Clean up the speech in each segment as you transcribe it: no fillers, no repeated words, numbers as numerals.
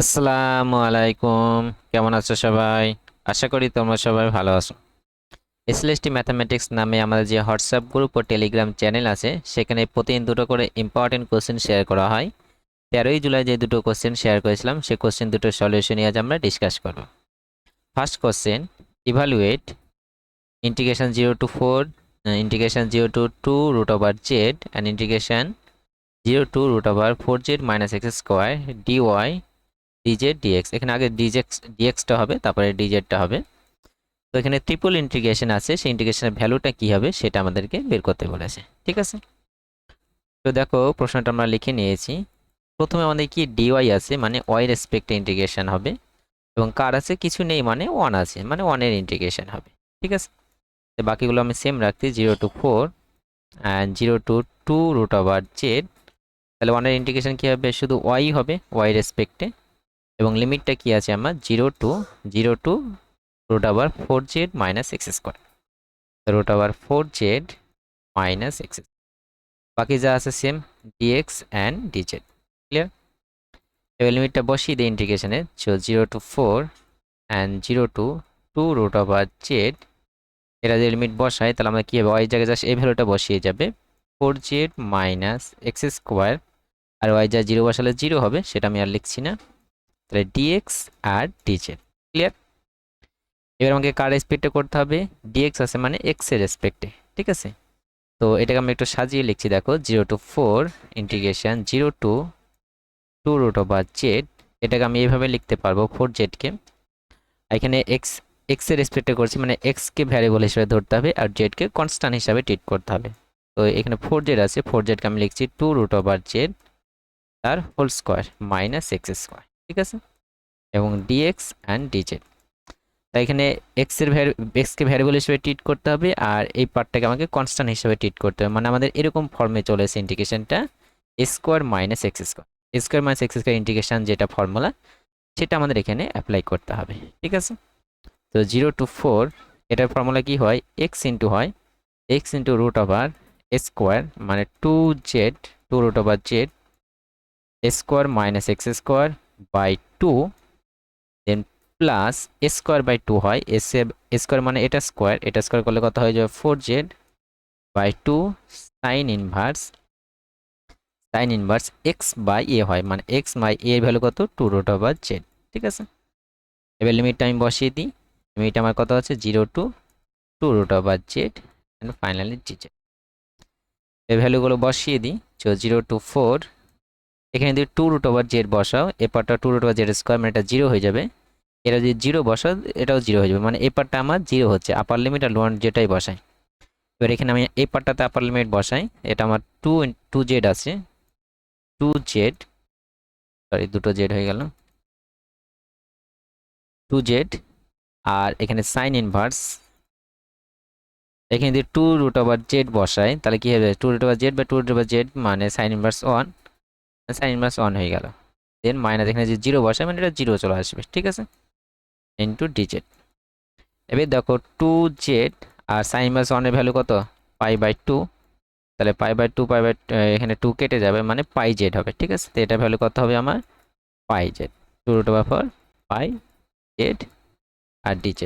আসসালামু আলাইকুম। কেমন আছো সবাই? আশা করি তোমরা সবাই ভালো আছো। এসএলএসটি ম্যাথামেটিক্স নামে আমাদের যে হোয়াটসঅ্যাপ গ্রুপ ও টেলিগ্রাম চ্যানেল আছে, সেখানে প্রতিদিন দুটো করে ইম্পর্টেন্ট কোশ্চেন শেয়ার করা হয়। 13ই জুলাই যে দুটো কোশ্চেন শেয়ার করেছিলাম, সেই কোশ্চেন দুটোর সলিউশন আজ আমরা ডিসকাস করব। First question, evaluate integration 0 to 4 integration 0 to 2 root over z and integration 0 to root over 4z minus x square dy dz dx। এখানে আগে dxটা হবে, তারপরে dzটা হবে। তো এখানে ট্রিপল ইন্টিগ্রেশন আছে, সেই ইন্টিগ্রেশনের ভ্যালুটা কি হবে সেটা আমাদেরকে বের করতে বলেছে। ঠিক আছে, তো দেখো প্রশ্নটা আমরা লিখে নিয়েছি। প্রথমে আমাদের কি dy আছে, মানে y রেসপেক্টে ইন্টিগ্রেশন হবে, এবং কার আছে, কিছু নেই মানে 1 আছে, মানে 1 এর ইন্টিগ্রেশন হবে। ঠিক আছে, তো বাকিগুলো আমি সেম রাখছি, 0 to 4 and 0 to 2 root over z। তাহলে 1 এর ইন্টিগ্রেশন কি হবে, শুধু y হবে y রেসপেক্টে, এবং লিমিটটা কি আছে আমার 0 to root over 4z minus x square, root over 4z minus x। বাকি যা আছে same, dx and dz। Clear? এবার লিমিটটা বসিয়ে দিই ইন্টিগ্রেশনে, so 0 to 4 and 0 to 2 root over z। এটা যে লিমিট বসাই, তাহলে আমরা কি হবে, y জায়গায় জাস্ট এই ভ্যালুটা বসিয়ে যাবে, 4z minus x square, আর y যা 0 বসালে 0 হবে, সেটা আমি আর লিখছি না। তাহলে dx আর dz। ক্লিয়ার? এবার আমাকে কার রেসপেক্টে করতে হবে, dx আছে মানে x এর রেসপেক্টে। ঠিক আছে, তো এটাকে আমি একটু সাজিয়ে লিখছি, দেখো 0 to 4 integration 0 to 2 root over z। এটাকে আমি এইভাবে লিখতে পারবো 4z কে, এখানে x এর রেসপেক্টে করছি, মানে x কে ভ্যারিয়েবল হিসেবে ধরতে হবে আর z কে কনস্ট্যান্ট হিসেবে ট্রিট করতে হবে। তো এখানে 4z আছে, 4z কে আমি লিখছি 2 root over z তার whole square minus x square. ঠিক আছে, এবং dx and dz। তাই এখানে x কে ভ্যারিয়েবল হিসেবে ট্রিট করতে হবে, আর এই পার্টটাকে আমাকে কনস্ট্যান্ট হিসেবে ট্রিট করতে হবে। মানে আমাদের এরকম ফর্মে চলে এসেছে ইন্টিগ্রেশনটা, square minus x square. Square minus x square integration যেটা ফর্মুলা, সেটা আমাদের এখানে অ্যাপ্লাই করতে হবে। ঠিক আছে, তো 0 to 4 এটার ফর্মুলা কি হয়, x into root over square, মানে 2z 2 root over z square minus x square by 2, then plus square by 2 হয়, স্কোয়ার মানে এটা স্কোয়ার করলে কত হয়ে যাবে, 4z by 2 sine inverse x by a হয়, মানে এক্স বাই এ ভ্যালু কত, 2 root over z। ঠিক আছে, এবার লিমিটটা আমি বসিয়ে দিই, লিমিট আমার কত আছে, 0 to 2 root over z and finally dz। এই ভ্যালুগুলো বসিয়ে দিই, তো 0 to 4, এখানে যদি 2 root over z বসাও, এ পার্টটা 2 root over z স্কোয়ার, মানে এটা 0 হয়ে যাবে। এটা যদি 0 বসাও, এটাও 0 হয়ে যাবে, মানে এই পার্টটা আমার 0 হচ্ছে, আপার লিমিট আর লোয়ার যেটাই বসাই। এবার এখানে আমি এই পার্টটাতে আপার লিমিট বসাই, এটা আমার 2z আছে, 2z, সরি দুটো z হয়ে গেল, 2z, আর এখানে সাইন ইনভার্স, এখানে যদি 2 root over z বসাই, তাহলে কি হবে, 2 root over z বা 2 root over z মানে সাইন ইনভার্স 1, সাইন ইনভার্স 1 হয়ে গেল। দেন মাইনাস এখানে যে 0 বসাই, মানে এটা 0 চলে আসবে। ঠিক আছে, ইন্টু dz। এবার দেখো 2z আর সাইন ইনভার্স 1 এর ভ্যালু কত, পাই বাই 2, তাহলে পাই বাই 2 এখানে 2 কেটে যাবে, মানে পাই জেড হবে। ঠিক আছে, তো এটা ভ্যালু কত হবে আমার, পাই জেড, 2 root over 4 পাই জেড আর dz।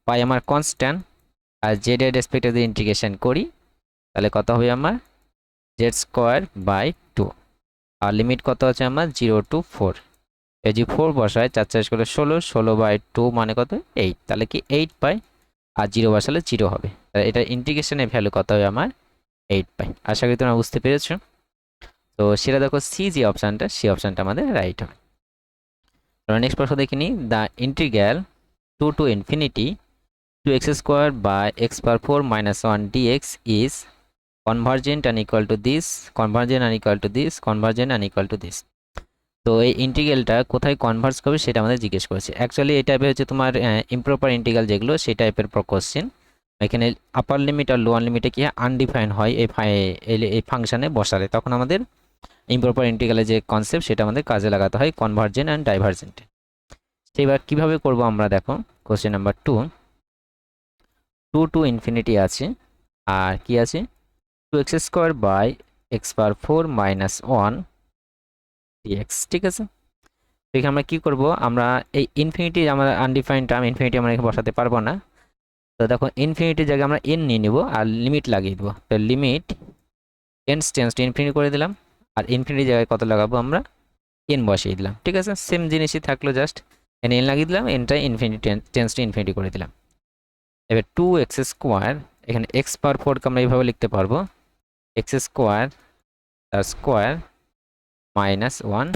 পাই আমার কনস্ট্যান্ট, আর জেড এর রেসপেক্টে যদি ইন্টিগ্রেশন করি, তাহলে কত হবে আমার, জেড স্কোয়ার বাই 2, আর লিমিট কত আছে আমার 0 to 4। এই যে 4 বসায়, 4 4 করে 16, 16 বাই 2 মানে কত, 8, তাহলে কি 8 পাই, আর 0 বসালে 0 হবে। তাহলে এটা ইন্টিগ্রেশনের ভ্যালু কত হবে আমার, 8 পাই। আশা করি তোমরা বুঝতে পেরেছো। তো সেটা দেখো, সি যে অপশানটা, সেই অপশানটা আমাদের রাইট হবে। নেক্সট প্রশ্ন দেখে নিই, the integral 2 to infinity 2x square by x power 4 minus 1 dx is convergent and equal to this, convergent and equal to this, convergent and equal to this। তো এই ইন্টিগ্রালটা কোথায় কনভার্জ করবে সেটা আমাদের জিজ্ঞেস করেছে। অ্যাকচুয়ালি এই টাইপের হচ্ছে তোমার ইমপ্রপার ইন্টিগ্রাল যেগুলো, সেই টাইপের কোশ্চেন। এখানে আপার লিমিট আর লোয়ার লিমিটে কি আনডিফাইন হয় এই ফাংশনে বসালে, তখন আমাদের ইমপ্রপার ইন্টিগ্রালের যে কনসেপ্ট, সেটা আমাদের কাজে লাগাতে হয় কনভার্জেন্ট অ্যান্ড ডাইভার্জেন্টে। এবার কিভাবে করব আমরা, দেখো কোশ্চেন নাম্বার 2, 2 to ইনফিনিটি আছে, আর কি আছে, 2x square by x power 4 minus 1 dx। ঠিক আছে, এখানে আমরা কি করব, আমরা এই ইনফিনিটি আমরা আনডিফাইন্ড টার্ম ইনফিনিটি আমরা এখানে বসাতে পারবো না। তো দেখো ইনফিনিটির জায়গায় আমরা এন নিয়ে নিব আর লিমিট লাগিয়ে দেবো। তো লিমিট টেন্স টু ইনফিনিটি করে দিলাম, আর ইনফিনিটি জায়গায় কত লাগাবো আমরা, এন বসিয়ে দিলাম। ঠিক আছে, সেম জিনিসই থাকলো, জাস্ট এন এন লাগিয়ে দিলাম, এনটা ইনফিনিটি টেন্স টু ইনফিনিটি করে দিলাম। এবার 2x স্কোয়ার, এখানে এক্স পাওয়ার 4কে আমরা এইভাবে লিখতে পারবো, এক্স স্কোয়ার তার স্কোয়ার মাইনাস 1